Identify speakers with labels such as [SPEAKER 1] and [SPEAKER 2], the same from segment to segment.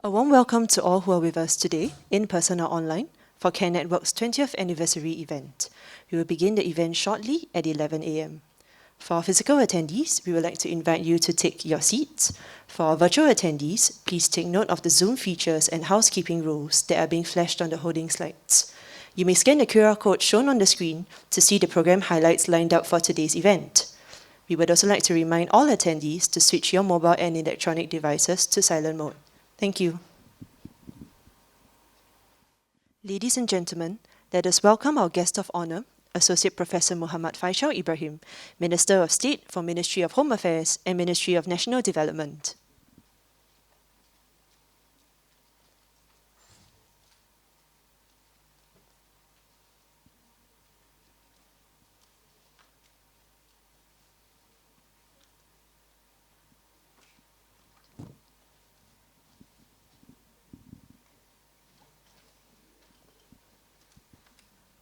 [SPEAKER 1] A warm welcome to all who are with us today, in person or online, for Care Network's 20th anniversary event. We will begin the event shortly at 11 a.m. For our physical attendees, we would like to invite you to take your seats. For our virtual attendees, please take note of the Zoom features and housekeeping rules that are being flashed on the holding slides. You may scan the QR code shown on the screen to see the program highlights lined up for today's event. We would also like to remind all attendees to switch your mobile and electronic devices to silent mode. Thank you. Ladies and gentlemen, let us welcome our guest of honor, Associate Professor Muhammad Faisal Ibrahim, Minister of State for Ministry of Home Affairs and Ministry of National Development.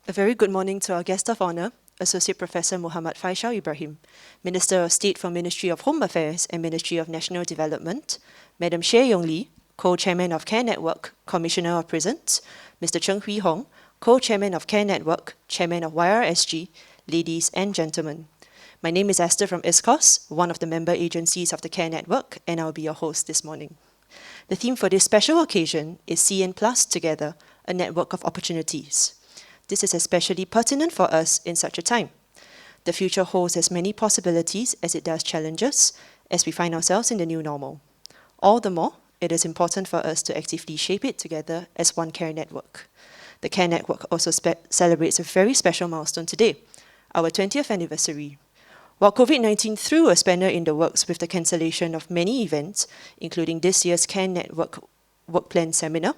[SPEAKER 1] A very good morning to our guest of honor, Associate Professor Muhammad Faisal Ibrahim, Minister of State for Ministry of Home Affairs and Ministry of National Development, Madam Xie Yong Lee, Co-Chairman of Care Network, Commissioner of Prisons, Mr. Cheng Hui Hong, Co-Chairman of Care Network, Chairman of YRSG, ladies and gentlemen. My name is Esther from ISCOS, one of the member agencies of the Care Network, and I'll be your host this morning. The theme for this special occasion is CN Plus Together, a network of opportunities. This is especially pertinent for us in such a time. The future holds as many possibilities as it does challenges as we find ourselves in the new normal. All the more, it is important for us to actively shape it together as one Care Network. The Care Network also celebrates a very special milestone today, our 20th anniversary. While COVID-19 threw a spanner in the works with the cancellation of many events, including this year's Care Network Work Plan Seminar,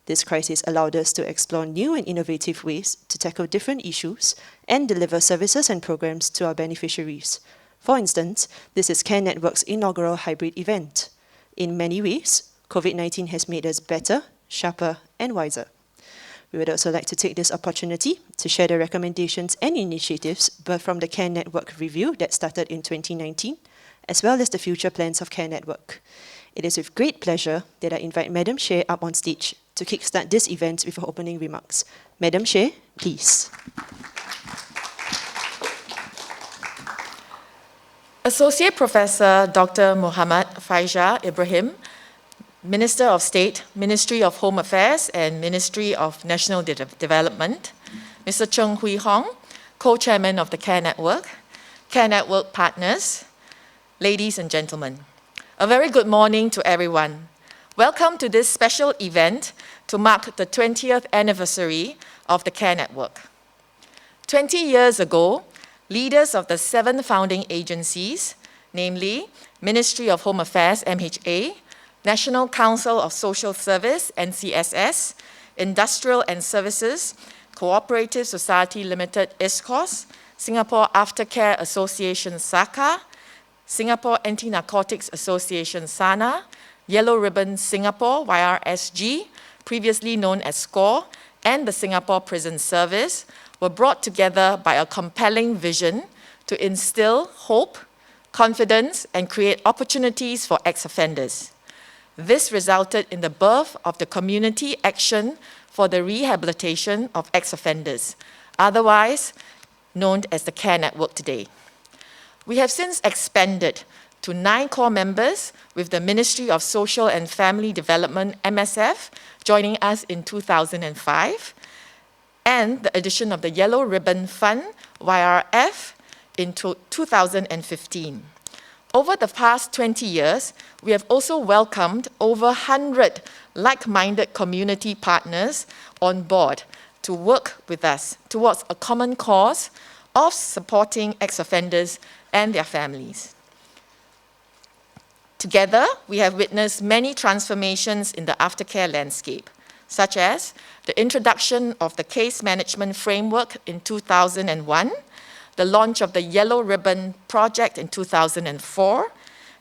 [SPEAKER 1] this crisis allowed us to explore new and innovative ways to tackle different issues and deliver services and programs to our beneficiaries. For instance, this is Care Network's inaugural hybrid event. In many ways, COVID-19 has made us better, sharper, and wiser. We would also like to take this opportunity to share the recommendations and initiatives birthed from the Care Network review that started in 2019, as well as the future plans of Care Network. It is with great pleasure that I invite Madam Xie up on stage to kickstart this event with her opening remarks. Madam Xie, please.
[SPEAKER 2] Associate Professor Dr. Muhammad Faisal Ibrahim, Minister of State, Ministry of Home Affairs and Ministry of National Development, Mr. Cheng Hui Hong, Co-Chairman of the Care Network partners, ladies and gentlemen. A very good morning to everyone. Welcome to this special event to mark the 20th anniversary of the Care Network. 20 years ago, leaders of the 7 founding agencies, namely Ministry of Home Affairs, MHA, National Council of Social Service, NCSS, Industrial and Services, Cooperative Society Limited, ISCOS, Singapore Aftercare Association, SACA, Singapore Anti-Narcotics Association, SANA, Yellow Ribbon Singapore, YRSG, previously known as SCORE, and the Singapore Prison Service were brought together by a compelling vision to instill hope, confidence, and create opportunities for ex-offenders. This resulted in the birth of the Community Action for the Rehabilitation of Ex-Offenders, otherwise known as the Care Network today. We have since expanded to 9 core members, with the Ministry of Social and Family Development, MSF, joining us in 2005, and the addition of the Yellow Ribbon Fund, YRF, in 2015. Over the past 20 years, we have also welcomed over 100 like-minded community partners on board to work with us towards a common cause of supporting ex-offenders and their families. Together, we have witnessed many transformations in the aftercare landscape, such as the introduction of the case management framework in 2001, the launch of the Yellow Ribbon Project in 2004,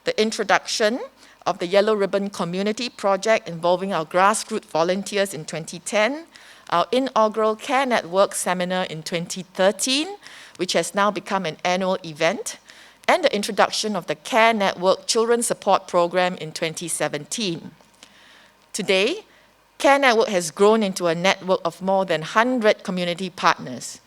[SPEAKER 2] the introduction of the Yellow Ribbon Community Project involving our grassroots volunteers in 2010, our inaugural Care Network seminar in 2013, which has now become an annual event, and the introduction of the Care Network Children Support Program in 2017. Today, Care Network has grown into a network of more than 100 community partners.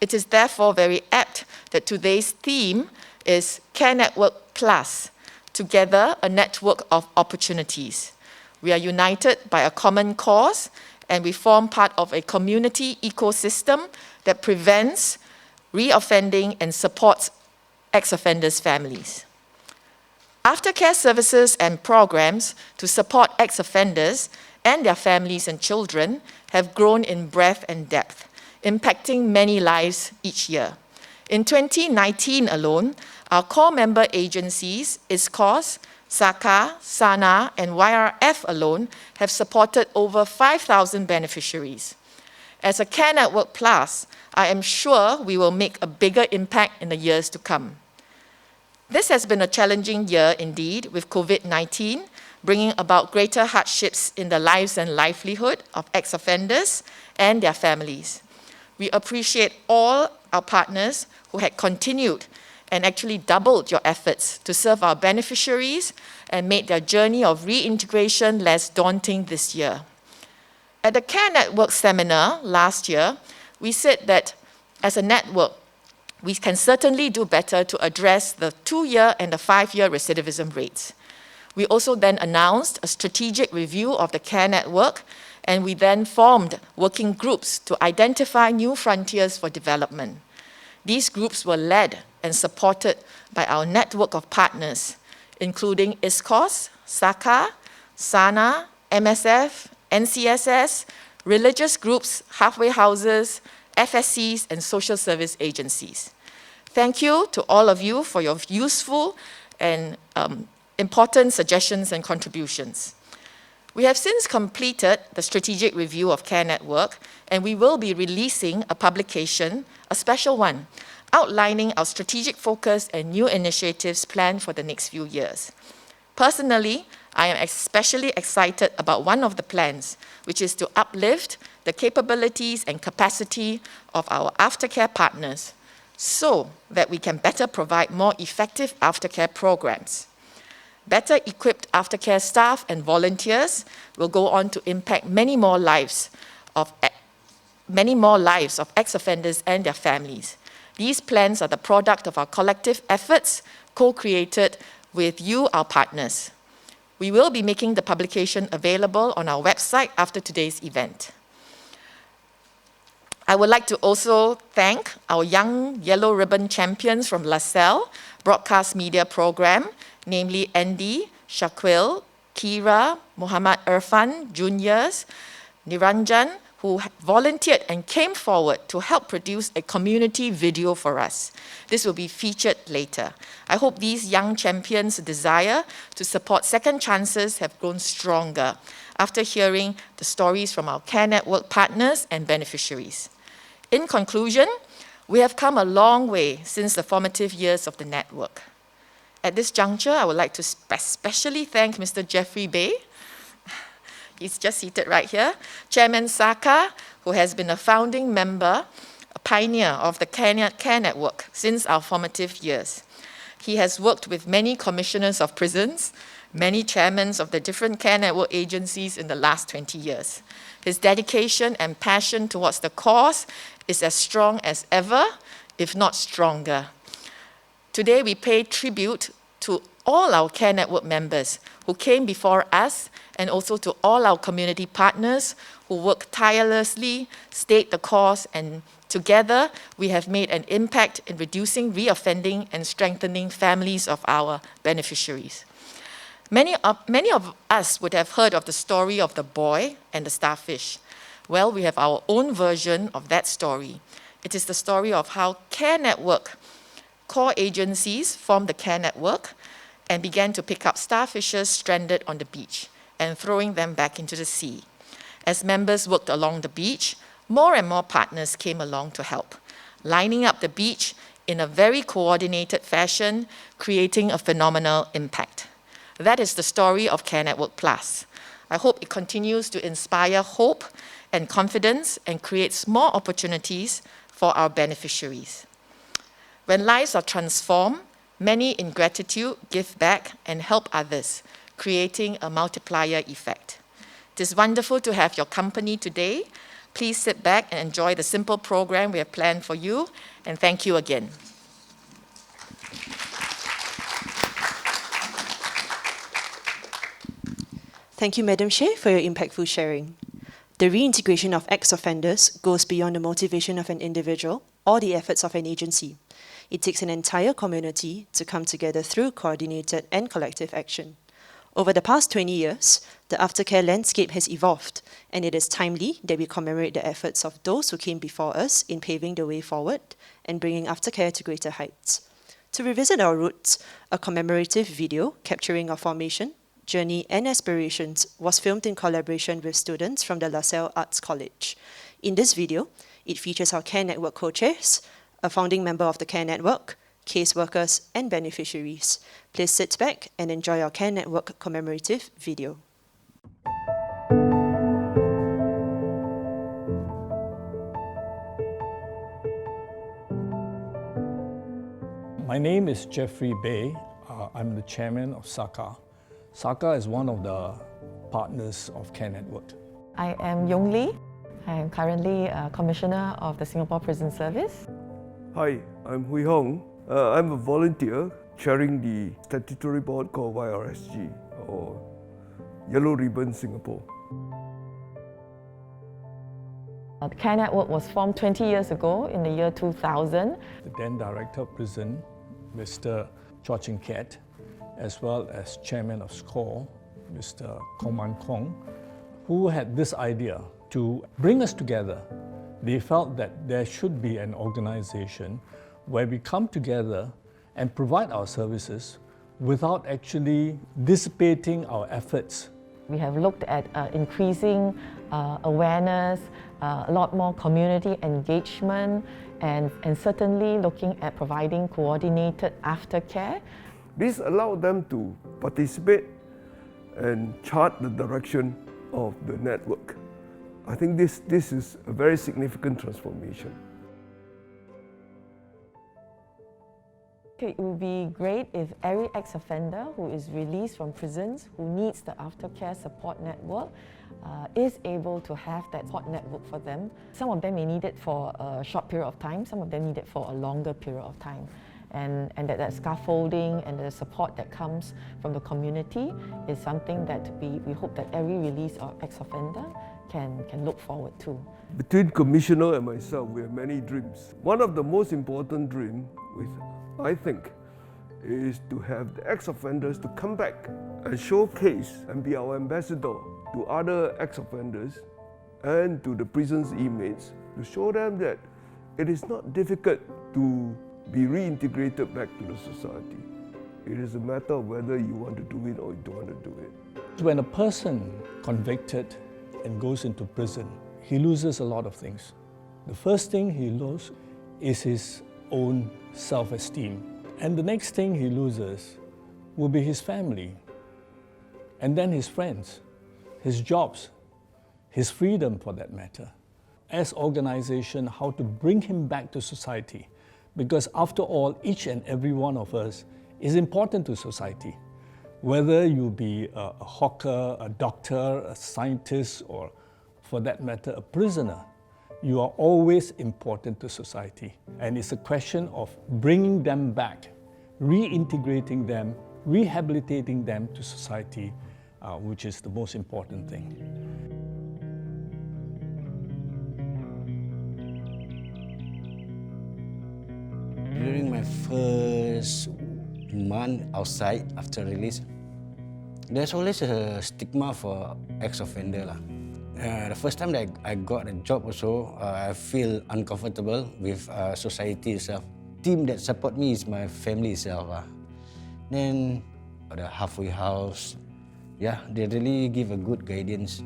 [SPEAKER 2] It is therefore very apt that today's theme is Care Network Plus, together a network of opportunities. We are united by a common cause, and we form part of a community ecosystem that prevents reoffending and supports ex-offenders' families. Aftercare services and programs to support ex-offenders and their families and children have grown in breadth and depth, impacting many lives each year. In 2019 alone, our core member agencies, ISCOS, SACA, SANA, and YRF alone have supported over 5,000 beneficiaries. As a Care Network Plus, I am sure we will make a bigger impact in the years to come. This has been a challenging year indeed, with COVID-19 bringing about greater hardships in the lives and livelihood of ex-offenders and their families. We appreciate all our partners who had continued and actually doubled your efforts to serve our beneficiaries and made their journey of reintegration less daunting this year. At the Care Network seminar last year, we said that as a network, we can certainly do better to address the 2-year and the 5-year recidivism rates. We also then announced a strategic review of the Care Network, and we then formed working groups to identify new frontiers for development. These groups were led and supported by our network of partners, including ISCOS, SACA, SANA, MSF, NCSS, religious groups, halfway houses, FSCs, and social service agencies. Thank you to all of you for your useful and important suggestions and contributions. We have since completed the strategic review of Care Network, and we will be releasing a publication, a special one, outlining our strategic focus and new initiatives planned for the next few years. Personally, I am especially excited about one of the plans, which is to uplift the capabilities and capacity of our aftercare partners so that we can better provide more effective aftercare programs. Better equipped aftercare staff and volunteers will go on to impact many more lives of ex-offenders and their families. These plans are the product of our collective efforts, co-created with you, our partners. We will be making the publication available on our website after today's event. I would like to also thank our young yellow ribbon champions from LaSalle broadcast media program, namely Andy, Shaquille, Kira, Muhammad Irfan, Juniors, Niranjan, who volunteered and came forward to help produce a community video for us. This will be featured later. I hope these young champions' desire to support second chances have grown stronger after hearing the stories from our Care Network partners and beneficiaries. In conclusion, we have come a long way since the formative years of the network. At this juncture, I would like to especially thank Mr. Jeffrey Bay. He's just seated right here. Chairman Saka, who has been a founding member, a pioneer of the Care Network since our formative years. He has worked with many commissioners of prisons, many chairmen of the different Care Network agencies in the last 20 years. His dedication and passion towards the cause is as strong as ever, if not stronger. Today, we pay tribute to all our Care Network members who came before us, and also to all our community partners who work tirelessly, stayed the course, and together we have made an impact in reducing reoffending and strengthening families of our beneficiaries. Many of us would have heard of the story of the boy and the starfish. Well, we have our own version of that story. It is the story of how Care Network core agencies formed the Care Network and began to pick up starfishes stranded on the beach and throwing them back into the sea. As members worked along the beach, more and more partners came along to help, lining up the beach in a very coordinated fashion, creating a phenomenal impact. That is the story of Care Network Plus. I hope it continues to inspire hope and confidence and creates more opportunities for our beneficiaries. When lives are transformed, many in gratitude give back and help others, creating a multiplier effect. It is wonderful to have your company today. Please sit back and enjoy the simple program we have planned for you, and thank you again.
[SPEAKER 1] Thank you, Madam Shea, for your impactful sharing. The reintegration of ex-offenders goes beyond the motivation of an individual or the efforts of an agency. It takes an entire community to come together through coordinated and collective action. Over the past 20 years, the aftercare landscape has evolved, and it is timely that we commemorate the efforts of those who came before us in paving the way forward and bringing aftercare to greater heights. To revisit our roots, a commemorative video capturing our formation, journey and aspirations was filmed in collaboration with students from the LaSalle Arts College. In this video, it features our Care Network co-chairs, a founding member of the Care Network, caseworkers and beneficiaries. Please sit back and enjoy our Care Network commemorative video.
[SPEAKER 3] My name is Jeffrey Bay. I'm the chairman of SACA. SACA is one of the partners of Care Network.
[SPEAKER 4] I am Yong Lee. I am currently a Commissioner of the Singapore Prison Service.
[SPEAKER 5] Hi, I'm Hui Hong. I'm a volunteer chairing the statutory board called YRSG, or Yellow Ribbon Singapore.
[SPEAKER 4] The Care Network was formed 20 years ago in the year 2000.
[SPEAKER 3] The then Director of Prison, Mr. Chua Ching Kiat, as well as Chairman of SCORE, Mr. Kong Man Kong, who had this idea to bring us together. They felt that there should be an organization where we come together and provide our services without actually dissipating our efforts.
[SPEAKER 4] We have looked at increasing awareness, a lot more community engagement, and certainly looking at providing coordinated aftercare.
[SPEAKER 5] This allowed them to participate and chart the direction of the network. I think this is a very significant transformation.
[SPEAKER 4] It would be great if every ex-offender who is released from prisons, who needs the aftercare support network, is able to have that support network for them. Some of them may need it for a short period of time, some of them need it for a longer period of time. And that scaffolding and the support that comes from the community is something that we hope that every release or ex-offender can look forward to.
[SPEAKER 5] Between Commissioner and myself, we have many dreams. One of the most important dreams, I think, is to have the ex-offenders to come back and showcase and be our ambassador to other ex-offenders and to the prison's inmates to show them that it is not difficult to be reintegrated back to the society. It is a matter of whether you want to do it or you don't want to do it.
[SPEAKER 3] When a person convicted and goes into prison, he loses a lot of things. The first thing he loses is his own self-esteem. And the next thing he loses will be his family, and then his friends, his jobs, his freedom for that matter. As organization, how to bring him back to society. Because after all, each and every one of us is important to society. Whether you be a hawker, a doctor, a scientist, or for that matter, a prisoner, you are always important to society. And it's a question of bringing them back, reintegrating them, rehabilitating them to society, which is the most important thing.
[SPEAKER 6] During my first month outside after release, there's always a stigma for ex-offender. The first time that I got a job also, I feel uncomfortable with society itself. Team that support me is my family itself. Then the halfway house, yeah, they really give a good guidance.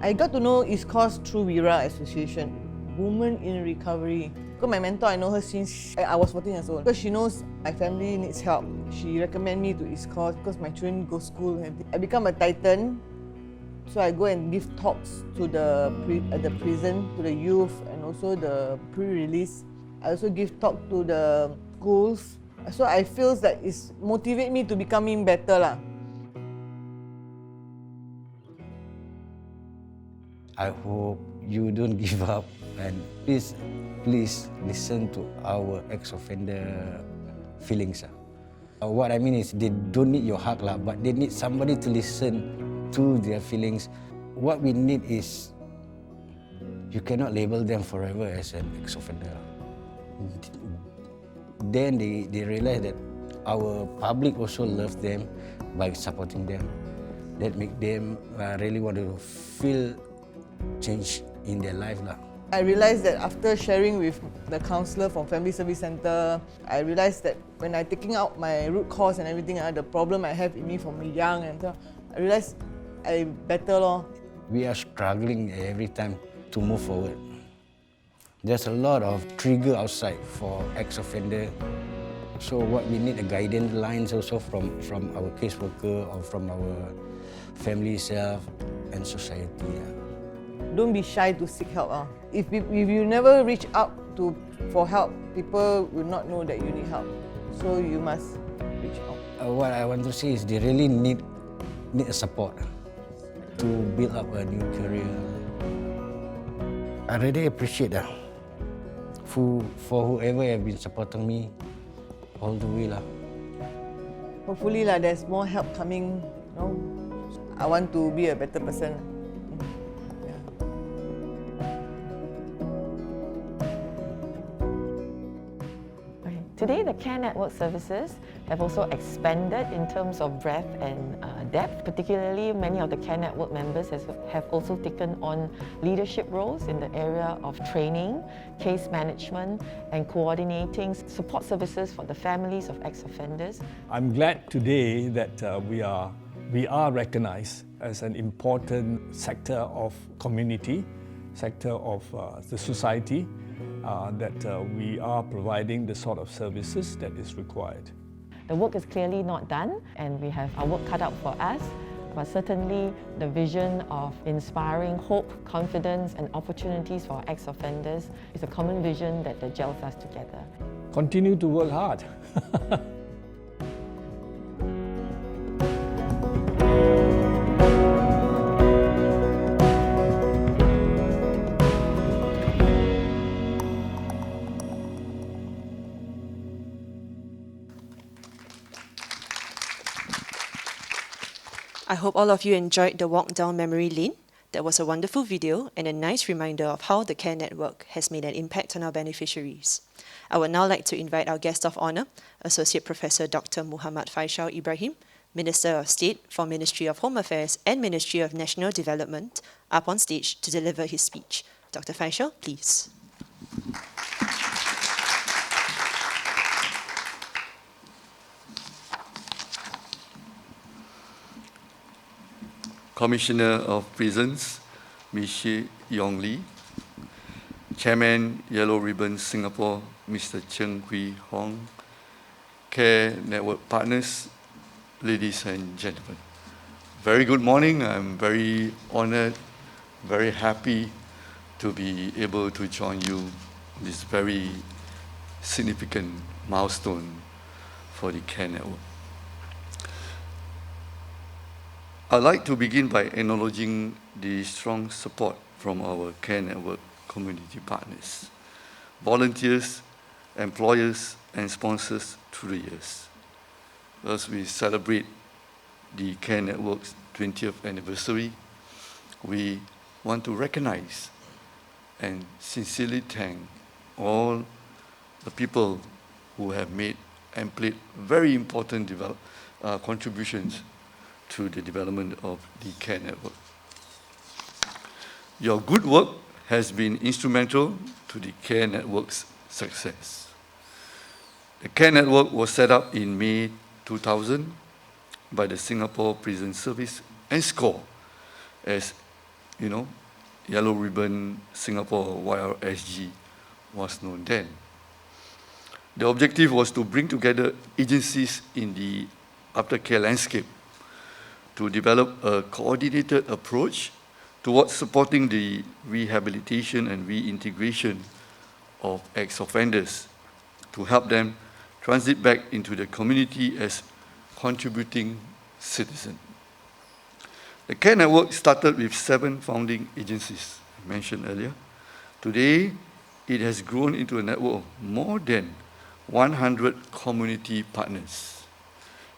[SPEAKER 7] I got to know East Coast through Wira Association, Women in Recovery. Because my mentor, I know her since I was 14 years old. Because she knows my family needs help. She recommended me to East Coast because my children go to school. I become a titan. So I go and give talks to the prison, to the youth, and also the pre-release. I also give talk to the schools. So I feel that it's motivate me to becoming better.
[SPEAKER 6] I hope you don't give up and please listen to our ex-offender feelings. What I mean is they don't need your hug, but they need somebody to listen to their feelings. What we need is you cannot label them forever as an ex-offender. Then they realize that our public also loves them by supporting them. That make them really want to feel change in their life.
[SPEAKER 7] I realized that after sharing with the counsellor from Family Service Centre, I realized that when I'm taking out my root cause and everything, the problem I have in me from young, and I realized I'm better.
[SPEAKER 6] We are struggling every time to move forward. There's a lot of trigger outside for ex-offender. So what we need a guidance lines also from our caseworker or from our family self and society.
[SPEAKER 7] Don't be shy to seek help. If you never reach out for help, people will not know that you need help. So you must reach out.
[SPEAKER 6] What I want to say is they really need a support to build up a new career. I really appreciate that for whoever have been supporting me all the way.
[SPEAKER 7] Hopefully there's more help coming. I want to be a better person.
[SPEAKER 4] Today, the Care Network services have also expanded in terms of breadth and depth. Particularly, many of the Care Network members have also taken on leadership roles in the area of training, case management, and coordinating support services for the families of ex-offenders.
[SPEAKER 3] I'm glad today that we are recognized as an important sector of community, sector of the society, that we are providing the sort of services that is required.
[SPEAKER 4] The work is clearly not done, and we have our work cut out for us, but certainly the vision of inspiring hope, confidence and opportunities for ex-offenders is a common vision that gels us together.
[SPEAKER 3] Continue to work hard.
[SPEAKER 1] I hope all of you enjoyed the walk down memory lane. That was a wonderful video and a nice reminder of how the Care Network has made an impact on our beneficiaries. I would now like to invite our guest of honour, Associate Professor Dr. Muhammad Faisal Ibrahim, Minister of State for Ministry of Home Affairs and Ministry of National Development, up on stage to deliver his speech. Dr. Faisal, please.
[SPEAKER 8] Commissioner of Prisons, Ms. Xie Yong Lee, Chairman Yellow Ribbon Singapore, Mr. Cheng Hui Hong, Care Network partners, ladies and gentlemen. Very good morning. I'm very honored, very happy to be able to join you this very significant milestone for the Care Network. I'd like to begin by acknowledging the strong support from our Care Network community partners, volunteers, employers, and sponsors through the years. As we celebrate the Care Network's 20th anniversary, we want to recognize and sincerely thank all the people who have made and played very important contributions to the development of the Care Network. Your good work has been instrumental to the Care Network's success. The Care Network was set up in May 2000 by the Singapore Prison Service and SCORE, as you know, Yellow Ribbon Singapore, YRSG, was known then. The objective was to bring together agencies in the aftercare landscape to develop a coordinated approach towards supporting the rehabilitation and reintegration of ex-offenders to help them transit back into the community as contributing citizens. The CARE network started with 7 founding agencies, I mentioned earlier. Today, it has grown into a network of more than 100 community partners,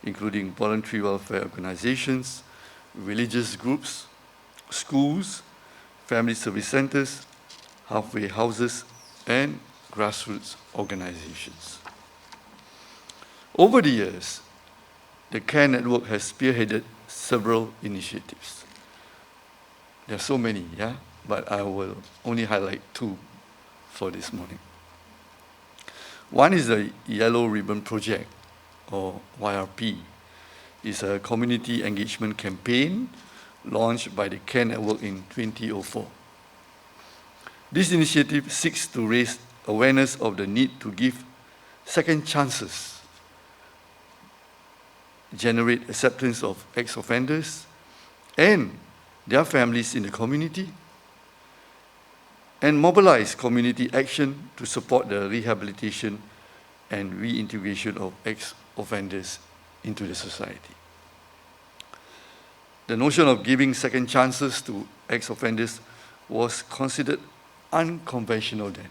[SPEAKER 8] including voluntary welfare organizations, religious groups, schools, family service centers, halfway houses, and grassroots organizations. Over the years, the CARE network has spearheaded several initiatives. There are so many, yeah? But I will only highlight 2 for this morning. One is the Yellow Ribbon Project, or YRP. It's a community engagement campaign launched by the CARE network in 2004. This initiative seeks to raise awareness of the need to give second chances, generate acceptance of ex-offenders and their families in the community, and mobilize community action to support the rehabilitation and reintegration of ex-offenders into the society. The notion of giving second chances to ex-offenders was considered unconventional then.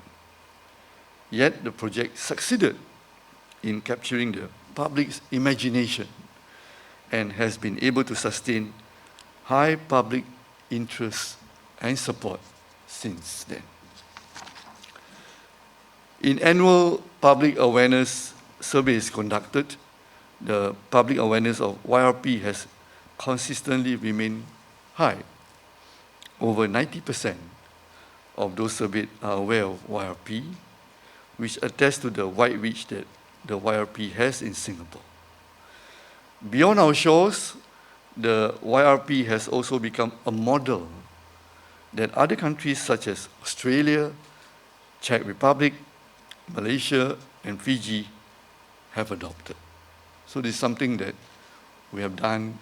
[SPEAKER 8] Yet the project succeeded in capturing the public's imagination and has been able to sustain high public interest and support since then. In annual public awareness surveys conducted, the public awareness of YRP has consistently remained high. Over 90% of those surveyed are aware of YRP, which attests to the wide reach that the YRP has in Singapore. Beyond our shores, the YRP has also become a model that other countries such as Australia, Czech Republic, Malaysia, and Fiji have adopted. So this is something that we have done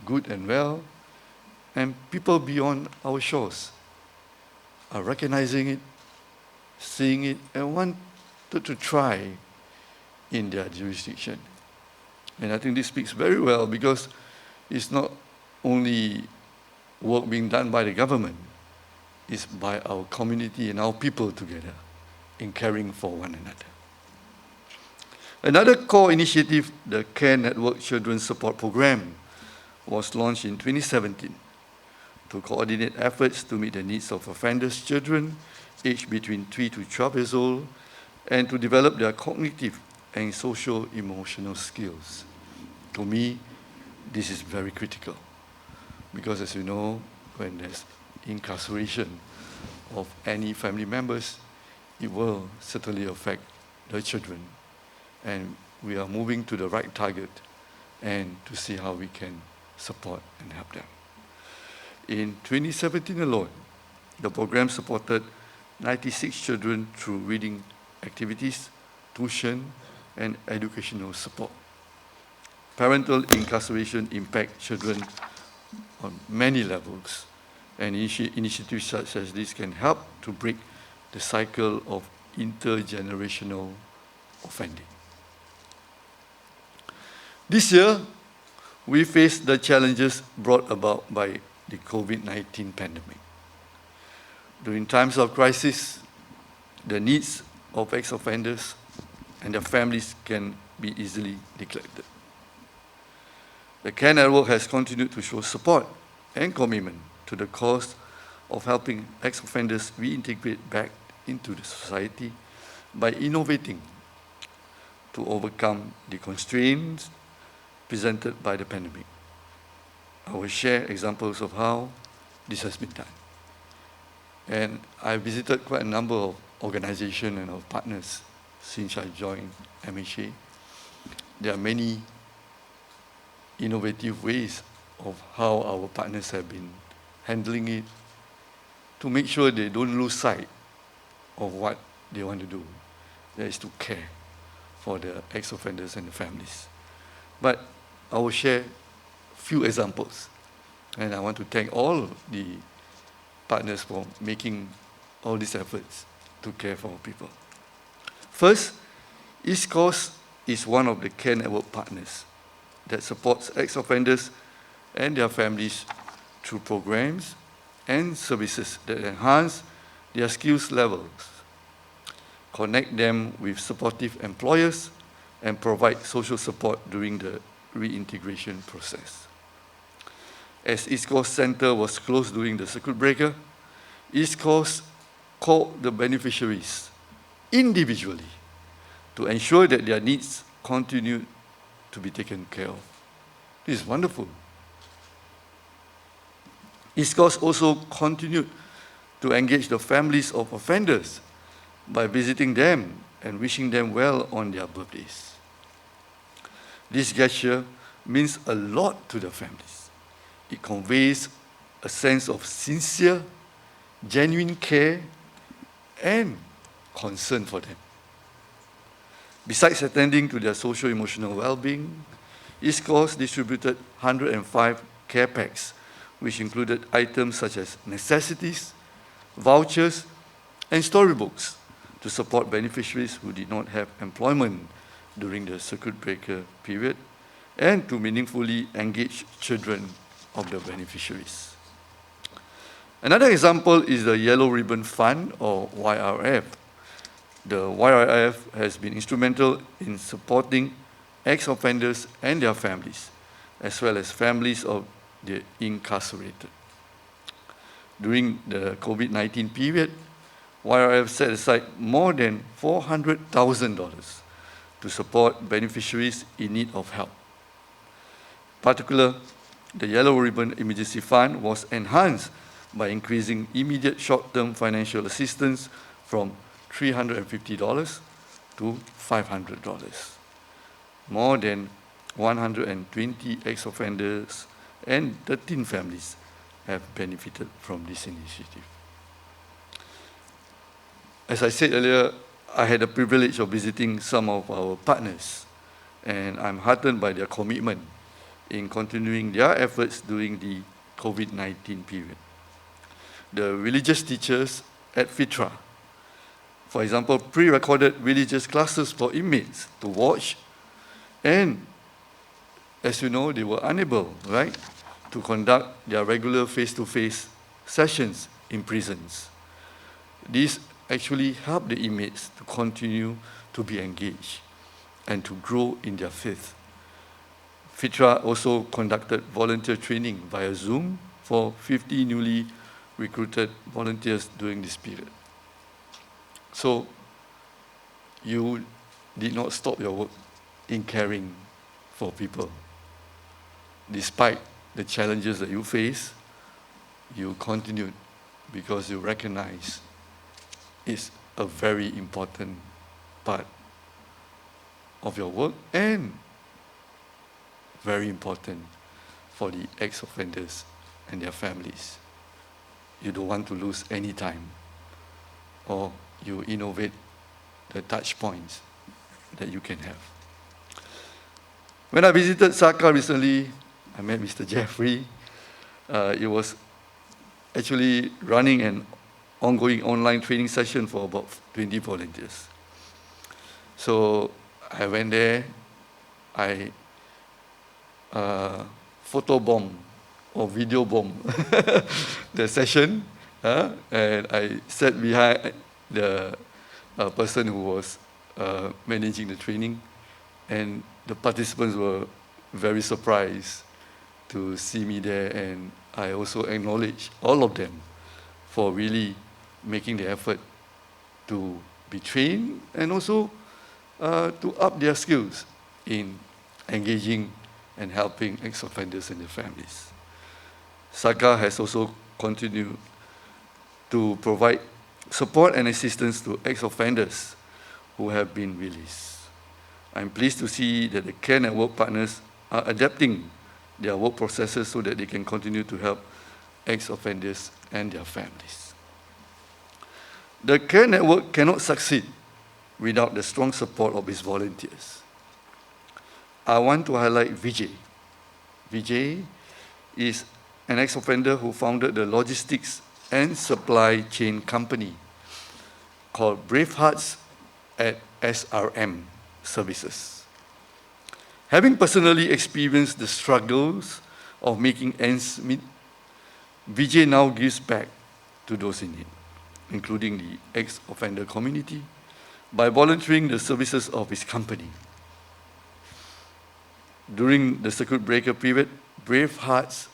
[SPEAKER 8] good and well, and people beyond our shores are recognizing it, seeing it, and wanted to try in their jurisdiction. And I think this speaks very well because it's not only work being done by the government, it's by our community and our people together in caring for one another. Another core initiative, the CARE Network Children's Support Program, was launched in 2017 to coordinate efforts to meet the needs of offenders' children aged between 3 to 12 years old and to develop their cognitive and social-emotional skills. To me, this is very critical because, as you know, when there's incarceration of any family members, it will certainly affect the children. And we are moving to the right target and to see how we can support and help them. In 2017 alone, the program supported 96 children through reading activities, tuition, and educational support. Parental incarceration impacts children on many levels, and initiatives such as this can help to break the cycle of intergenerational offending. This year, we face the challenges brought about by the COVID-19 pandemic. During times of crisis, the needs of ex-offenders and their families can be easily neglected. The CARE Network has continued to show support and commitment to the cause of helping ex-offenders reintegrate back into the society by innovating to overcome the constraints presented by the pandemic. I will share examples of how this has been done. And I visited quite a number of organizations and of partners since I joined MHA. There are many innovative ways of how our partners have been handling it to make sure they don't lose sight of what they want to do. That is to care for the ex-offenders and the families. But I will share a few examples. And I want to thank all the partners for making all these efforts to care for people. First, East Coast is one of the CARE Network partners that supports ex-offenders and their families through programs and services that enhance their skills levels, connect them with supportive employers, and provide social support during the reintegration process. As East Coast Centre was closed during the circuit breaker, East Coast called the beneficiaries individually to ensure that their needs continue to be taken care of. This is wonderful. East Coast also continued to engage the families of offenders by visiting them and wishing them well on their birthdays. This gesture means a lot to the families. It conveys a sense of sincere, genuine care and concern for them. Besides attending to their social-emotional well-being, East Coast distributed 105 care packs, which included items such as necessities, vouchers, and storybooks to support beneficiaries who did not have employment during the circuit breaker period and to meaningfully engage children of the beneficiaries. Another example is the Yellow Ribbon Fund, or YRF. The YRF has been instrumental in supporting ex-offenders and their families, as well as families of the incarcerated. During the COVID-19 period, YRF set aside more than $400,000 to support beneficiaries in need of help. In particular, the Yellow Ribbon Emergency Fund was enhanced by increasing immediate short-term financial assistance from $350 to $500. More than 120 ex-offenders and 13 families have benefited from this initiative. As I said earlier, I had the privilege of visiting some of our partners, and I'm heartened by their commitment in continuing their efforts during the COVID-19 period. The religious teachers at FITRA, for example, pre-recorded religious classes for inmates to watch, and as you know, they were unable, right, to conduct their regular face-to-face sessions in prisons. This actually helped the inmates to continue to be engaged and to grow in their faith. FITRA also conducted volunteer training via Zoom for 50 newly recruited volunteers during this period. So you did not stop your work in caring for people. Despite the challenges that you face, you continued because you recognize it's a very important part of your work and very important for the ex-offenders and their families. You don't want to lose any time, or you innovate the touch points that you can have. When I visited Saka recently, I met Mr. Jeffrey. It was actually running an ongoing online training session for about 20 volunteers. So I went there, I photobomb or video bomb the session, and I sat behind the person who was managing the training, and the participants were very surprised to see me there, and I also acknowledge all of them for really making the effort to be trained and also to up their skills in engaging and helping ex-offenders and their families. Saka has also continued to provide support and assistance to ex-offenders who have been released. I'm pleased to see that the Care Network partners are adapting their work processes so that they can continue to help ex-offenders and their families. The Care Network cannot succeed without the strong support of its volunteers. I want to highlight Vijay. Vijay is an ex-offender who founded the logistics and supply chain company called Brave Hearts at SRM Services. Having personally experienced the struggles of making ends meet, Vijay now gives back to those in need, including the ex-offender community, by volunteering the services of his company. During the circuit breaker period, Brave Hearts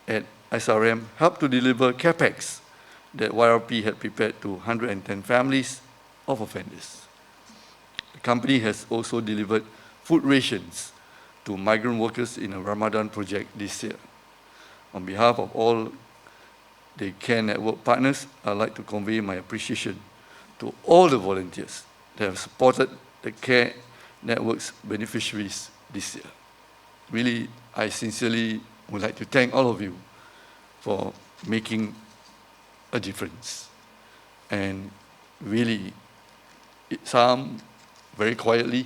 [SPEAKER 8] at SRM helped to deliver care packs that YRP had prepared to 110 families of offenders. The company has also delivered food rations to migrant workers in a Ramadan project this year. On behalf of all the Care Network partners, I'd like to convey my appreciation to all the volunteers that have supported the Care Network's beneficiaries this year. Really, I sincerely would like to thank all of you for making a difference. And really, some very quietly,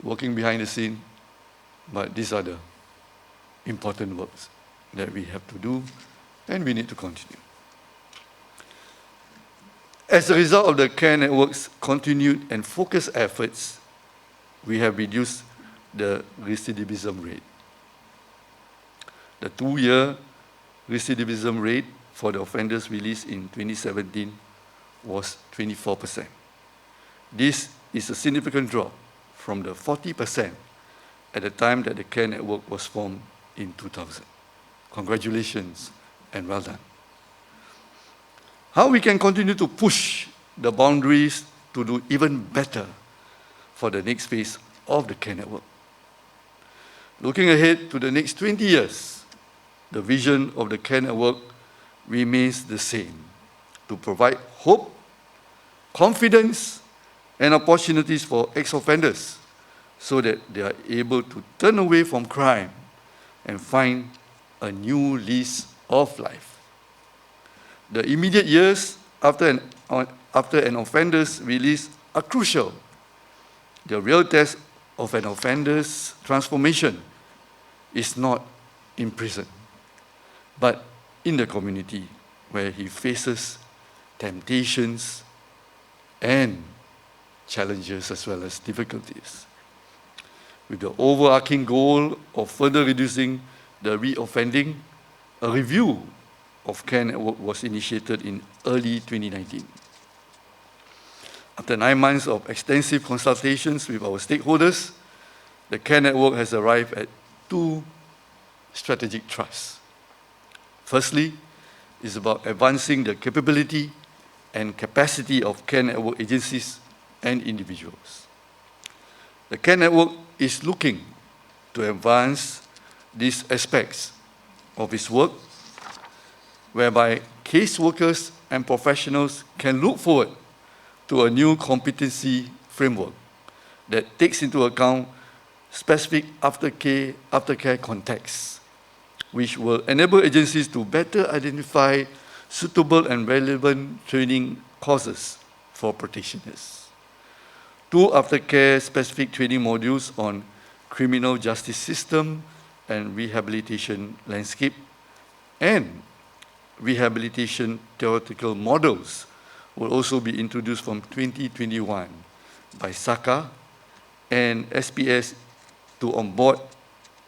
[SPEAKER 8] working behind the scene, but these are the important works that we have to do and we need to continue. As a result of the Care Network's continued and focused efforts, we have reduced the recidivism rate. The 2-year recidivism rate for the offenders released in 2017 was 24%. This is a significant drop from the 40% at the time that the Care Network was formed in 2000. Congratulations and well done. How we can continue to push the boundaries to do even better for the next phase of the Care Network. Looking ahead to the next 20 years, the vision of the Care Network remains the same: to provide hope, confidence, and opportunities for ex-offenders so that they are able to turn away from crime and find a new lease of life. The immediate years after an offender's release are crucial. The real test of an offender's transformation is not in prison, but in the community where he faces temptations and challenges as well as difficulties. With the overarching goal of further reducing the reoffending, a review of Care Network was initiated in early 2019. After 9 months of extensive consultations with our stakeholders, the Care Network has arrived at 2 strategic thrusts. Firstly, is about advancing the capability and capacity of Care Network agencies and individuals. The Care Network is looking to advance these aspects of its work, whereby caseworkers and professionals can look forward to a new competency framework that takes into account specific aftercare contexts, which will enable agencies to better identify suitable and relevant training courses for practitioners. 2 aftercare specific training modules on criminal justice system and rehabilitation landscape and rehabilitation theoretical models will also be introduced from 2021 by SACA and SPS to onboard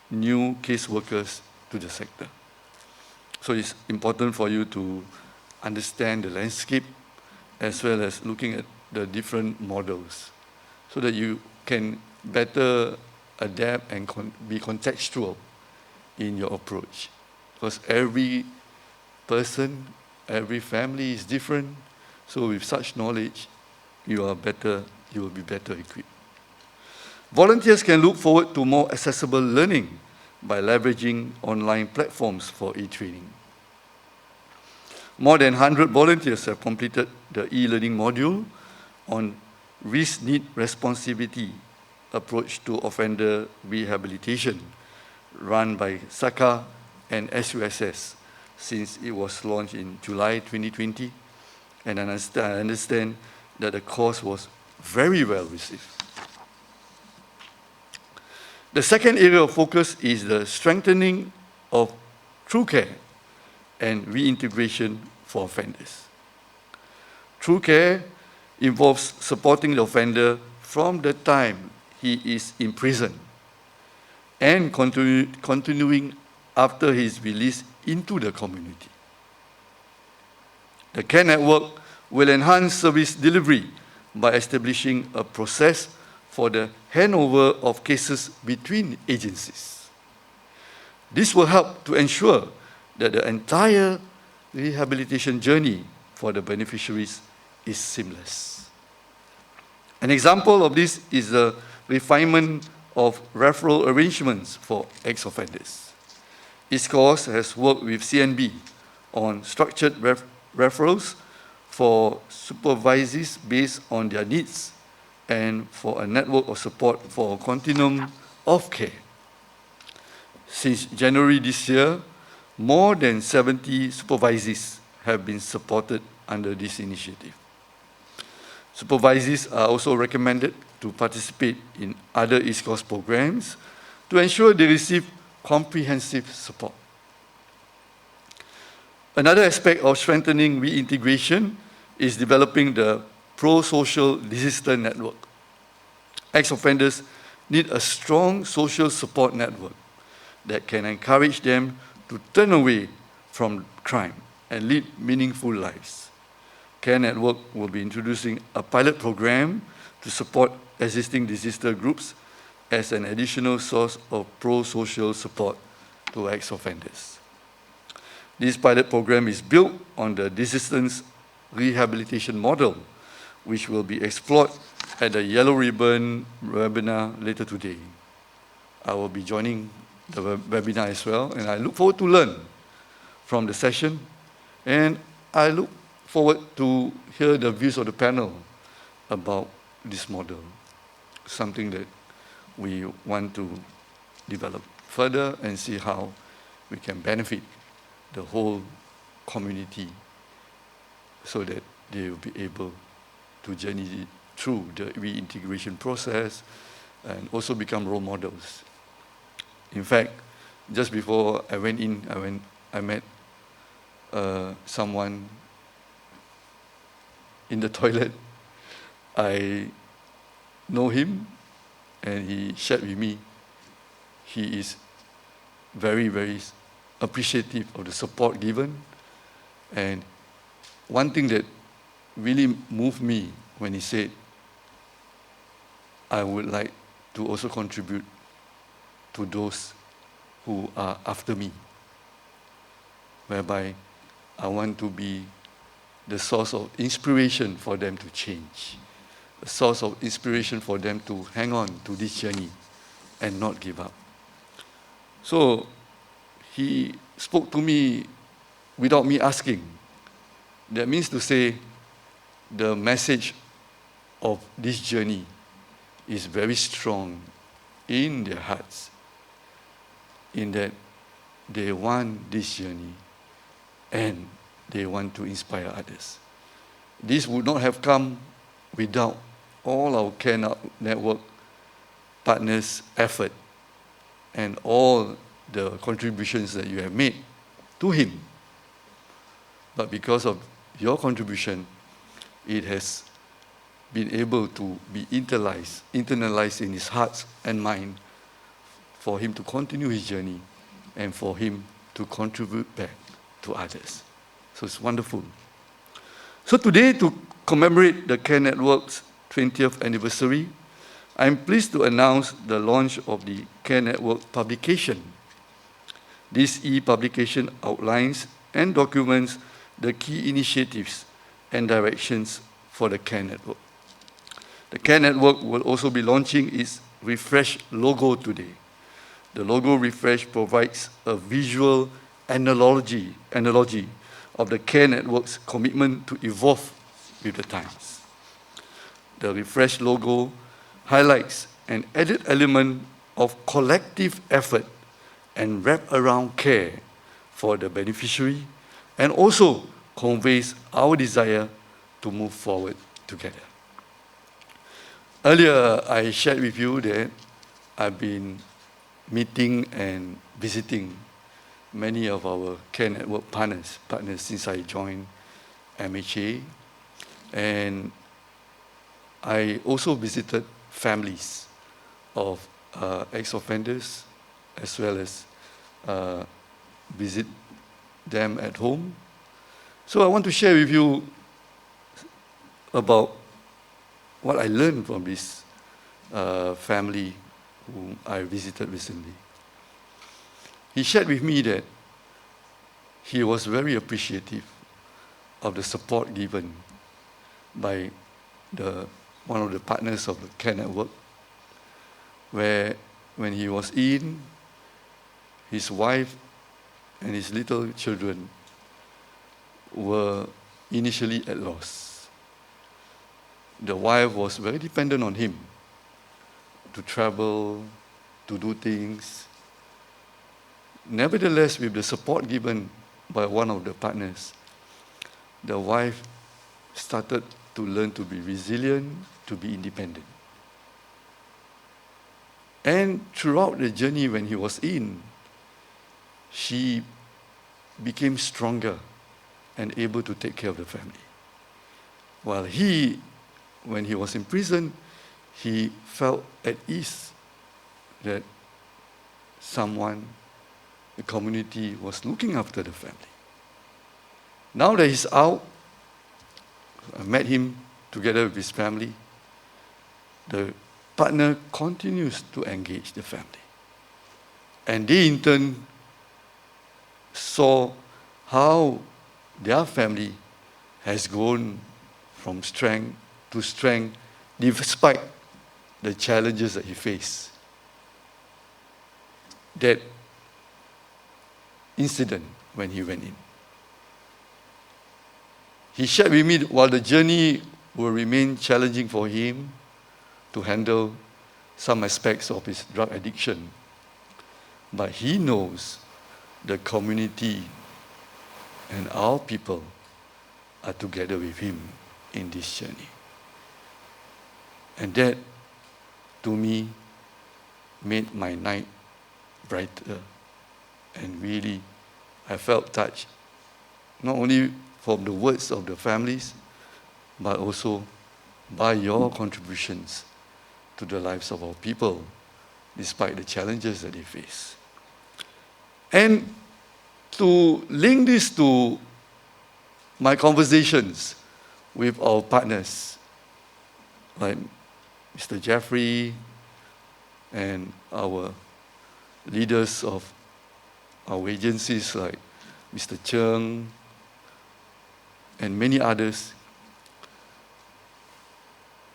[SPEAKER 8] new caseworkers to the sector. So it's important for you to understand the landscape as well as looking at the different models so that you can better adapt and be contextual in your approach. Because every person, every family is different. So with such knowledge, you will be better equipped. Volunteers can look forward to more accessible learning by leveraging online platforms for e-training. More than 100 volunteers have completed the e-learning module on risk-need responsivity approach to offender rehabilitation run by SACA and SUSS since it was launched in July 2020. And I understand that the course was very well received. The second area of focus is the strengthening of true care and reintegration for offenders. True care involves supporting the offender from the time he is in prison and continuing after his release into the community. The care network will enhance service delivery by establishing a process for the handover of cases between agencies. This will help to ensure that the entire rehabilitation journey for the beneficiaries is seamless. An example of this is the refinement of referral arrangements for ex-offenders. ISCOS has worked with CNB on structured referrals for supervisees based on their needs and for a network of support for a continuum of care. Since January this year, more than 70 supervisees have been supported under this initiative. Supervisees are also recommended to participate in other ISCOS programs to ensure they receive comprehensive support. Another aspect of strengthening reintegration is developing the pro-social disaster network. Ex-offenders need a strong social support network that can encourage them to turn away from crime and lead meaningful lives. Care Network will be introducing a pilot program to support existing disaster groups as an additional source of pro-social support to ex-offenders. This pilot program is built on the desistance rehabilitation model, which will be explored at the Yellow Ribbon webinar later today. I will be joining the webinar as well, and I look forward to learn from the session, and I look forward to hear the views of the panel about this model, something that we want to develop further and see how we can benefit the whole community so that they will be able to journey through the reintegration process and also become role models. In fact, just before I went in, I met someone in the toilet. I know him, and he shared with me he is very, very appreciative of the support given. And one thing that really moved me when he said, I would like to also contribute to those who are after me, whereby I want to be the source of inspiration for them to change, a source of inspiration for them to hang on to this journey and not give up. So he spoke to me without me asking. That means to say the message of this journey is very strong in their hearts, in that they want this journey and they want to inspire others. This would not have come without all our care network partners' effort and all the contributions that you have made to him. But because of your contribution, it has been able to be internalized in his heart and mind for him to continue his journey and for him to contribute back to others. So it's wonderful. So today, to commemorate the Care Network's 20th anniversary, I'm pleased to announce the launch of the Care Network publication. This e-publication outlines and documents the key initiatives and directions for the Care Network. The Care Network will also be launching its refreshed logo today. The logo refresh provides a visual analogy of the Care Network's commitment to evolve with the times. The refreshed logo highlights an added element of collective effort and wrap-around care for the beneficiary, and also conveys our desire to move forward together. Earlier, I shared with you that I've been meeting and visiting many of our Care Network partners since I joined MHA. And I also visited families of ex-offenders, as well as visit them at home. So I want to share with you about what I learned from this family whom I visited recently. He shared with me that he was very appreciative of the support given by one of the partners of the Care Network, where when he was in, his wife and his little children were initially at loss. The wife was very dependent on him to travel, to do things. Nevertheless, with the support given by one of the partners, the wife started to learn to be resilient, to be independent. And throughout the journey when he was in, she became stronger and able to take care of the family. While when he was in prison, he felt at ease that someone, the community, was looking after the family. Now that he's out, I met him together with his family. The partner continues to engage the family. And they in turn saw how their family has grown from strength to strength despite the challenges that he faced. That incident when he went in. He shared with me while the journey will remain challenging for him to handle some aspects of his drug addiction, but he knows the community and our people are together with him in this journey. And that, to me, made my night brighter. And really, I felt touched, not only from the words of the families, but also by your contributions to the lives of our people, despite the challenges that they face. And to link this to my conversations with our partners, like Mr. Jeffrey and our leaders of our agencies like Mr. Cheng and many others,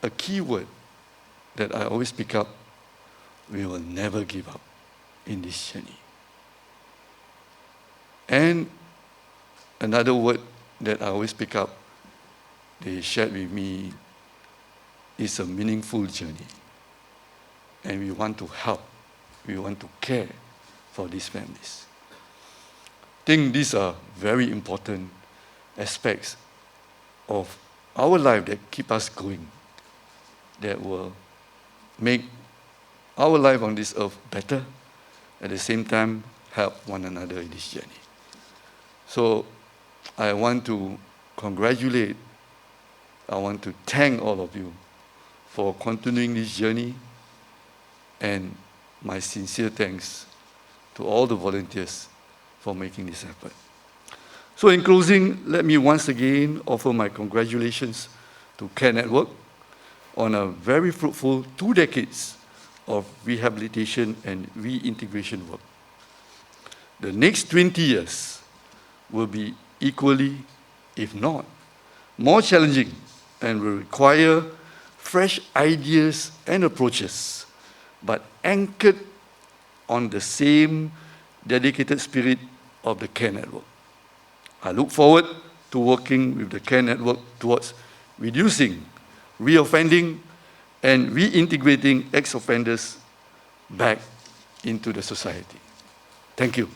[SPEAKER 8] a key word that I always pick up: we will never give up in this journey. And another word that I always pick up, they shared with me, is a meaningful journey. And we want to help, we want to care for these families. I think these are very important aspects of our life that keep us going, that will make our life on this earth better, at the same time help one another in this journey. So I want to congratulate, I want to thank all of you for continuing this journey, and my sincere thanks to all the volunteers for making this happen. So in closing, let me once again offer my congratulations to Care Network on a very fruitful 2 decades of rehabilitation and reintegration work. The next 20 years will be equally, if not more challenging, and will require fresh ideas and approaches, but anchored on the same dedicated spirit of the Care Network. I look forward to working with the Care Network towards reducing reoffending and reintegrating ex-offenders back into the society. Thank you.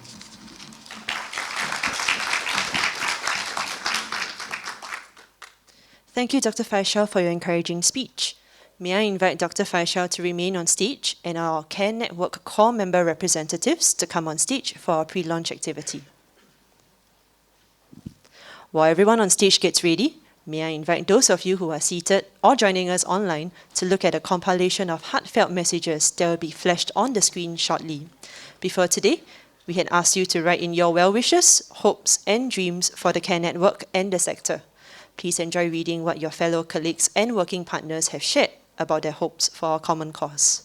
[SPEAKER 1] Thank you, Dr. Faisal, for your encouraging speech. May I invite Dr. Faisal to remain on stage and our Care Network core member representatives to come on stage for our pre-launch activity. While everyone on stage gets ready, may I invite those of you who are seated or joining us online to look at a compilation of heartfelt messages that will be flashed on the screen shortly. Before today, We had asked you to write in your well wishes, hopes, and dreams for the Care Network and the sector. Please enjoy reading what your fellow colleagues and working partners have shared about their hopes for our common cause.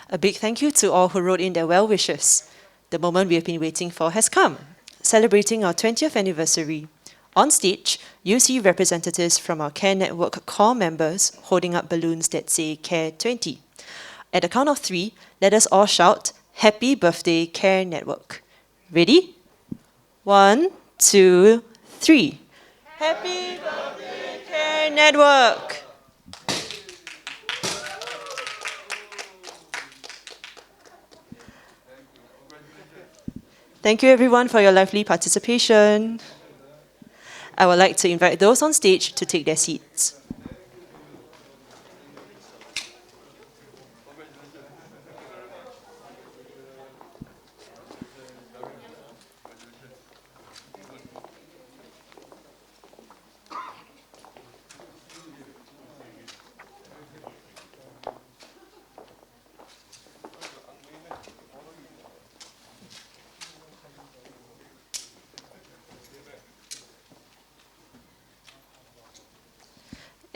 [SPEAKER 1] A big thank you to all who wrote in their well wishes. The moment we have been waiting for has come. Celebrating our 20th anniversary. On stage, you see representatives from our Care Network core members holding up balloons that say Care 20. At the count of 3, let us all shout, Happy Birthday Care Network. Ready? 1, 2, 3. Happy birthday! Care Network. Thank you everyone for your lively participation. I would like to invite those on stage to take their seats.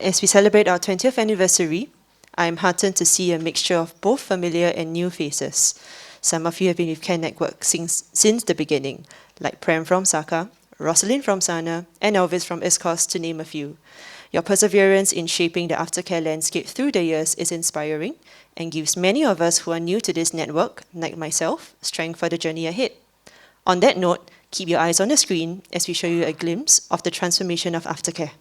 [SPEAKER 1] As we celebrate our 20th anniversary, I am heartened to see a mixture of both familiar and new faces. Some of you have been with Care Network since the beginning, like Prem from Saka, Rosalind from Sana, and Elvis from ISCOS, to name a few. Your perseverance in shaping the aftercare landscape through the years is inspiring and gives many of us who are new to this network, like myself, strength for the journey ahead. On that note, keep your eyes on the screen as we show you a glimpse of the transformation of aftercare.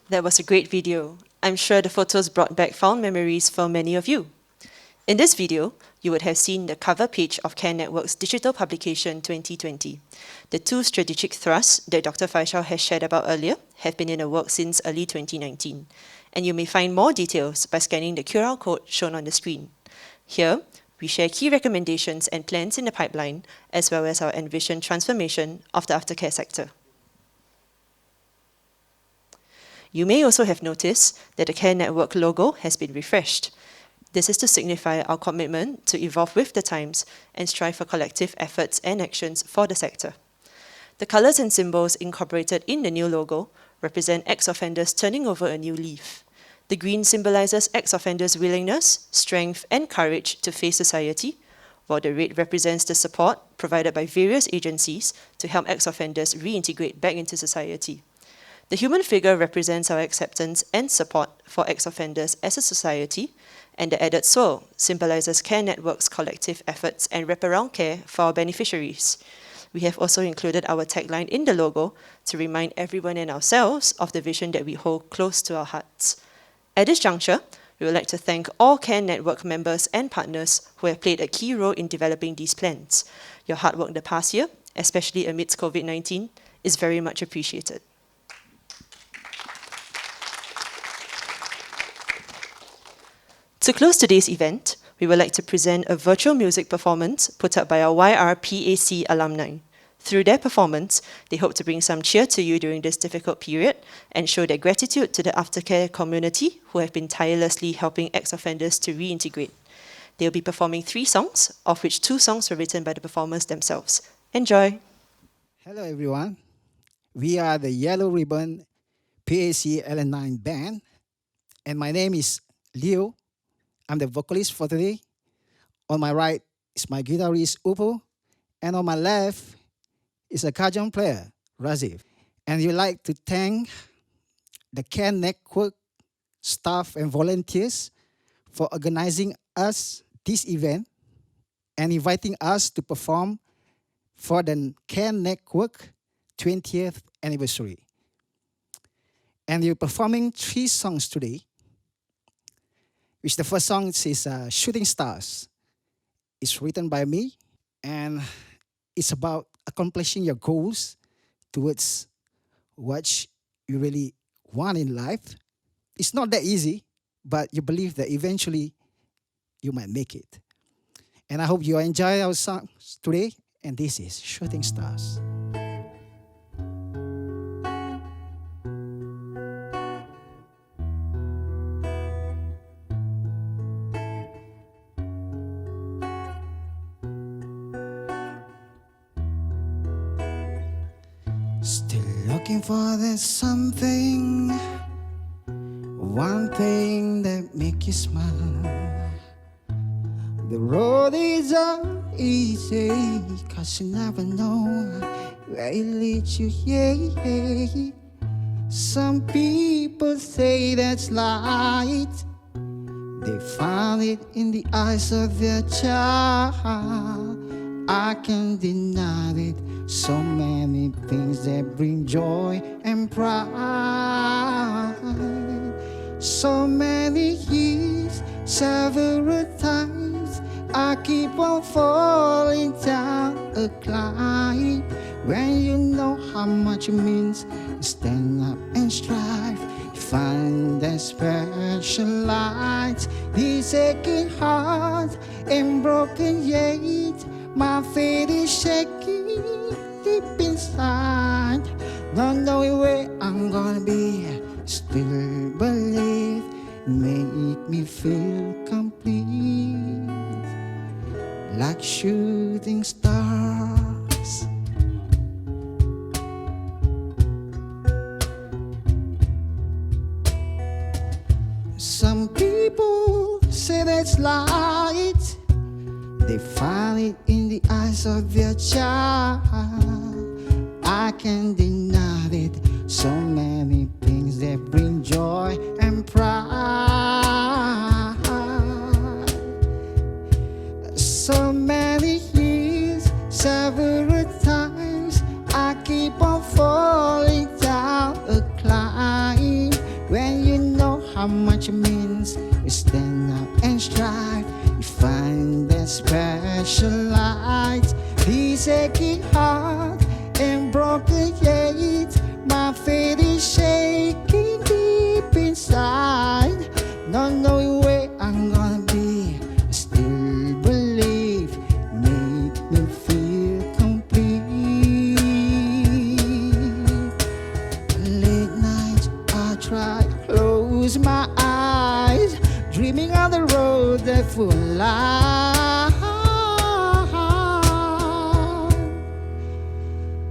[SPEAKER 1] That was a great video. I'm sure the photos brought back fond memories for many of you. In this video, you would have seen the cover page of Care Network's digital publication 2020. The two strategic thrusts that Dr. Faisal has shared about earlier have been in the works since early 2019, and you may find more details by scanning the QR code shown on the screen. Here, we share key recommendations and plans in the pipeline, as well as our envisioned transformation of the aftercare sector. You may also have noticed that the Care Network logo has been refreshed. This is to signify our commitment to evolve with the times and strive for collective efforts and actions for the sector. The colours and symbols incorporated in the new logo represent ex-offenders turning over a new leaf. The green symbolises ex-offenders' willingness, strength and courage to face society, while the red represents the support provided by various agencies to help ex-offenders reintegrate back into society. The human figure represents our acceptance and support for ex-offenders as a society, and the added swirl symbolises Care Network's collective efforts and wraparound care for our beneficiaries. We have also included our tagline in the logo to remind everyone and ourselves of the vision that we hold close to our hearts. At this juncture, we would like to thank all Care Network members and partners who have played a key role in developing these plans. Your hard work the past year, especially amidst COVID-19, is very much appreciated. To close today's event, we would like to present a virtual music performance put up by our YRPAC alumni. Through their performance, they hope to bring some cheer to you during this difficult period and show their gratitude to the aftercare community who have been tirelessly helping ex-offenders to reintegrate. They'll be performing 3 songs, of which 2 songs were written by the performers themselves. Enjoy!
[SPEAKER 9] Hello everyone, we are the Yellow Ribbon PAC LN9 band, and my name is Leo. I'm the vocalist for today. On my right is my guitarist Upo, and on my left is a kajang player, Raziv. And we'd like to thank the Care Network staff and volunteers for organizing us this event and inviting us to perform for the Care Network 20th anniversary. And we're performing 3 songs today, which the first song is Shooting Stars. It's written by me, and it's about accomplishing your goals towards what you really want in life. It's not that easy, but you believe that eventually you might make it. And I hope you enjoy our songs today. And this is Shooting Stars. Still looking for that something, one thing that make you smile. The road is easy, 'cause you never know where it leads you, yeah. Some people say that's light, they found it in the eyes of their child. I can't deny it, so many things that bring joy and pride. So many years, several times, I keep on falling down a climb. When you know how much it means, stand up and strive. Find that special light. This aching heart and broken yet, my faith is shaking deep inside. Not knowing where I'm gonna be, still believe, make me feel complete, like shooting stars. Some people say that's light, they find it in the eyes of their child. I can't deny it, so many things that bring joy and pride. So many years, several times, I keep on falling down a climb. When you know how much it means, you stand up and strive. You find that special light. This aching heart and broken yet, my faith is shaking deep inside. Not knowing where I'm gonna be, I still believe, make me feel complete. Late nights I try to close my eyes, dreaming of the road that will lie.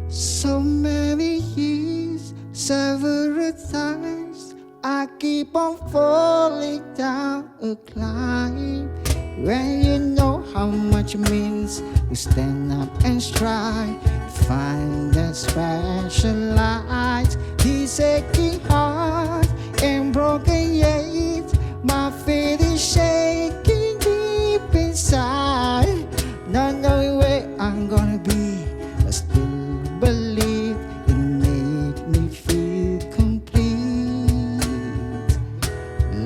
[SPEAKER 9] So many years, several times, I keep on falling down a climb. When you know how much it means, you stand up and strive. Find that special light. This aching heart and broken yet, my faith is shaking deep inside. Not knowing where I'm gonna be, but still believe it make me feel complete,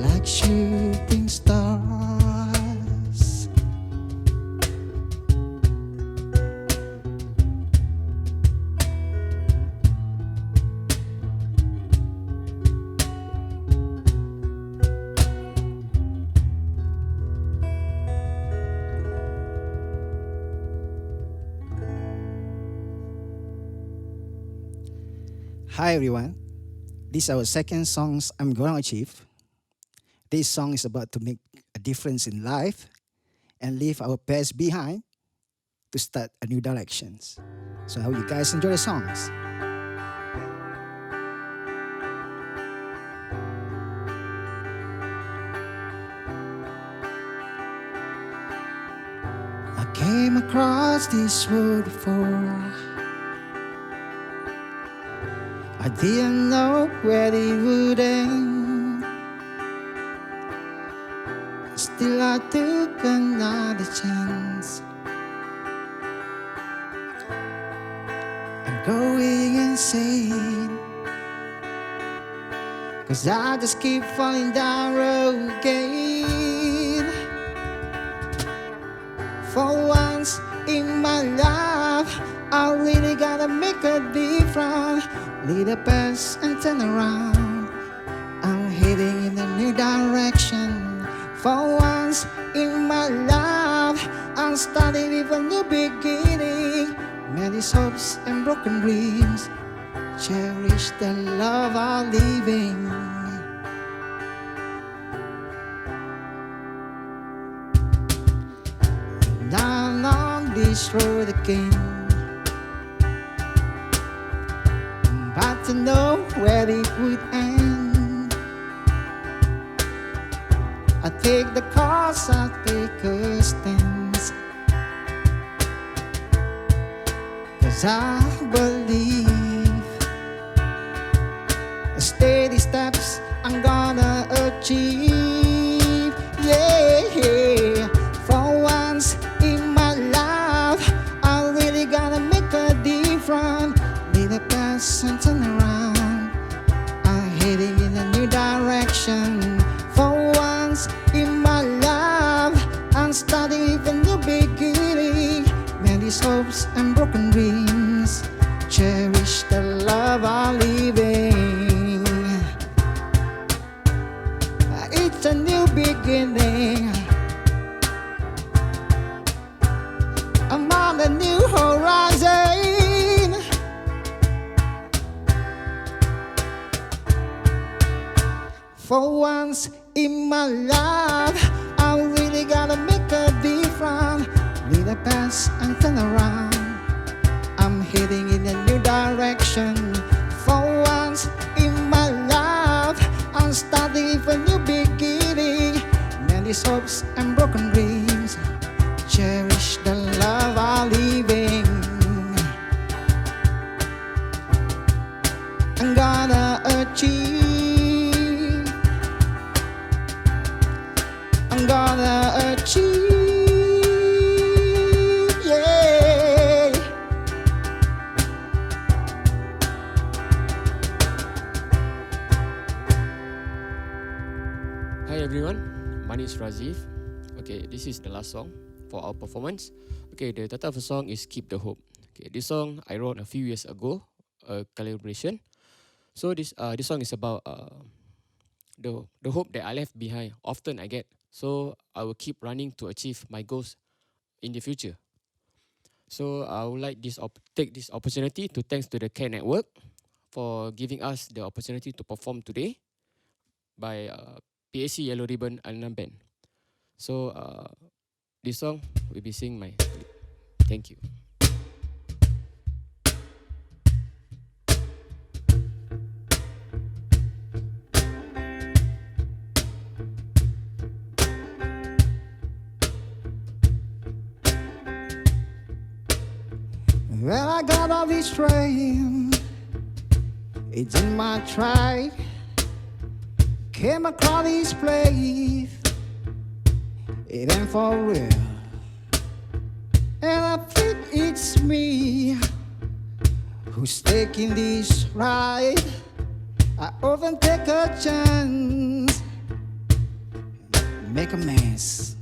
[SPEAKER 9] like shooting stars. Hi everyone, this is our second song I'm gonna achieve. This song is about to make a difference in life and leave our past behind to start a new directions. So I hope you guys enjoy the songs. I came across this road before. I didn't know where it would end. Still I took another chance. I'm going insane, 'cause I just keep falling down road again. For once in my life, I really gotta make a difference. Lead the past and turn around. I'm heading in a new direction. For once in my life, I'm starting with a new beginning. Many hopes and broken dreams. Cherish the love I'm living. Down on this road again, but to know where it would end. I take the course, I take a stance, 'cause I believe steady steps I'm gonna achieve. Yeah, yeah. For once in my life, I really gotta make a difference. Leave the past and turn around. I'm heading in a new direction. For once in my life, I'm starting with a new beginning. Many hopes and broken dreams. Cherish the love I'm living. It's a new beginning. I'm on a new horizon. For once in my life, I really gotta make a difference. Leave the past and turn around. I'm heading in a new direction. For once in my life, I'm starting with a new beginning. Many hopes and broken dreams. Cherish the love I'm living. I'm gonna achieve. I'm gonna achieve. Yeah.
[SPEAKER 10] Hi everyone, my name is Raziv. Okay, this is the last song for our performance. Okay, the title of the song is Keep the Hope. Okay, this song I wrote a few years ago, a collaboration. So this song is about the hope that I left behind. Often I get, so I will keep running to achieve my goals in the future. So I would like take this opportunity to thanks to the Care Network for giving us the opportunity to perform today by PAC Yellow Ribbon Alumni Band. So this song will be sing my. Thank you.
[SPEAKER 9] Well, I got all this train. It's in my tribe. Came across this place. It ain't for real. And I think it's me who's taking this ride. I often take a chance, make a mess.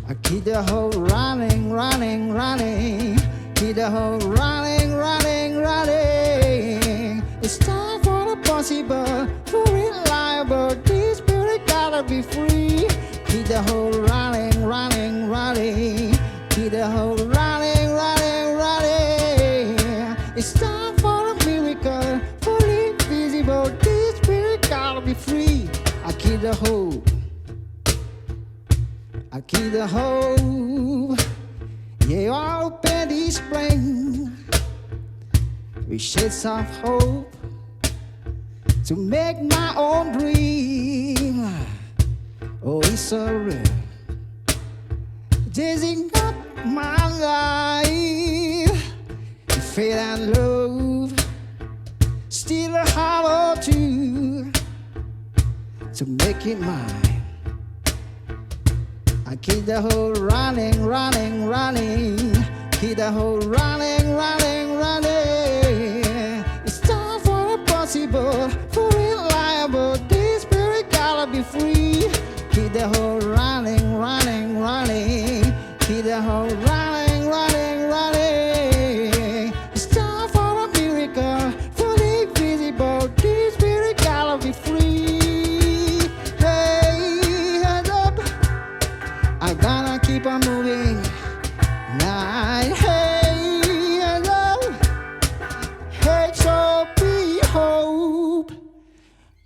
[SPEAKER 9] I keep the whole running, running, running. Keep the whole running, running, running. It's time for the possible, for reliable. This spirit gotta be free. Keep the whole running, running, running. Keep the whole running, running, running. It's time for a miracle, fully visible. This spirit gotta be free. I keep the hope. I keep the hope. Yeah, I open this plane with shades of hope to make my own dream. Oh, it's so real. Chasing up my life, faith and love, still a hollow too, to make it mine. I keep the whole running, running, running. Keep the whole running, running, running. It's time for the possible, for reliable. This spirit gotta be free. Keep the whole running, running, running. Keep the whole running, running, running.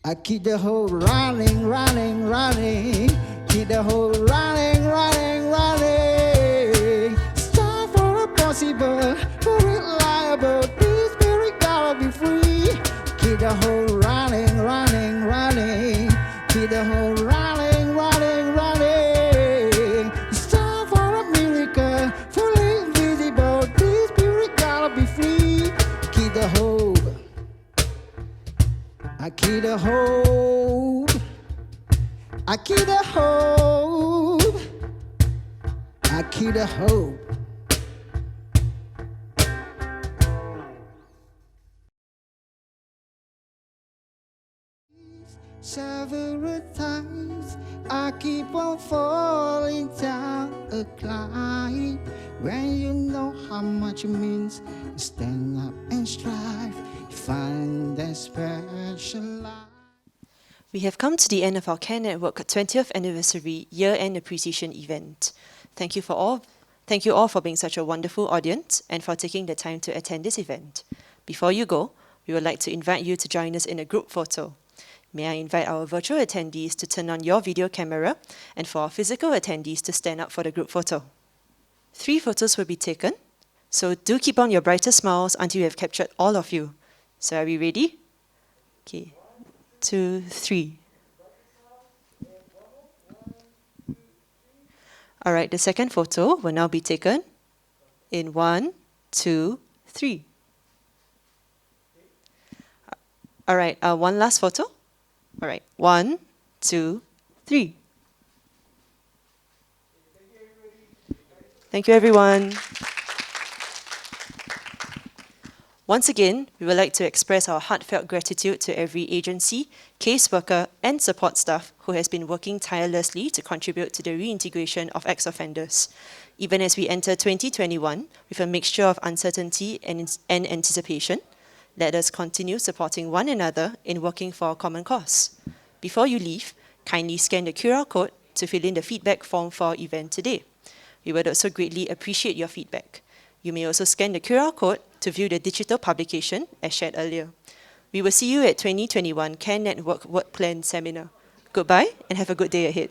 [SPEAKER 9] I keep the whole running, running, running. Keep the whole running, running, running. Start for a possible, for reliable. This spirit gotta be free. Keep the whole running, running, running. Keep the whole running, running, running. Start for a miracle, fully invisible. This spirit gotta be free. Keep the hope. I keep the hope. I keep the hope. I keep the hope. Several times I keep on falling down a climb. When you know how much it means, stand up and strive. Find that special life.
[SPEAKER 1] We have come to the end of our Care Network 20th Anniversary Year-End Appreciation event. Thank you all for being such a wonderful audience and for taking the time to attend this event. Before you go, we would like to invite you to join us in a group photo. May I invite our virtual attendees to turn on your video camera and for our physical attendees to stand up for the group photo. 3 photos will be taken, so do keep on your brightest smiles until we have captured all of you. So are we ready? Okay, 2, 3. All right, the second photo will now be taken in 1, 2, 3. All right, one last photo. All right, 1, 2, 3. Thank you, everyone. Once again, we would like to express our heartfelt gratitude to every agency, caseworker, and support staff who has been working tirelessly to contribute to the reintegration of ex-offenders. Even as we enter 2021 with a mixture of uncertainty and anticipation, let us continue supporting one another in working for a common cause. Before you leave, kindly scan the QR code to fill in the feedback form for our event today. We would also greatly appreciate your feedback. You may also scan the QR code to view the digital publication as shared earlier. We will see you at 2021 Care Network Work Plan Seminar. Goodbye and have a good day ahead.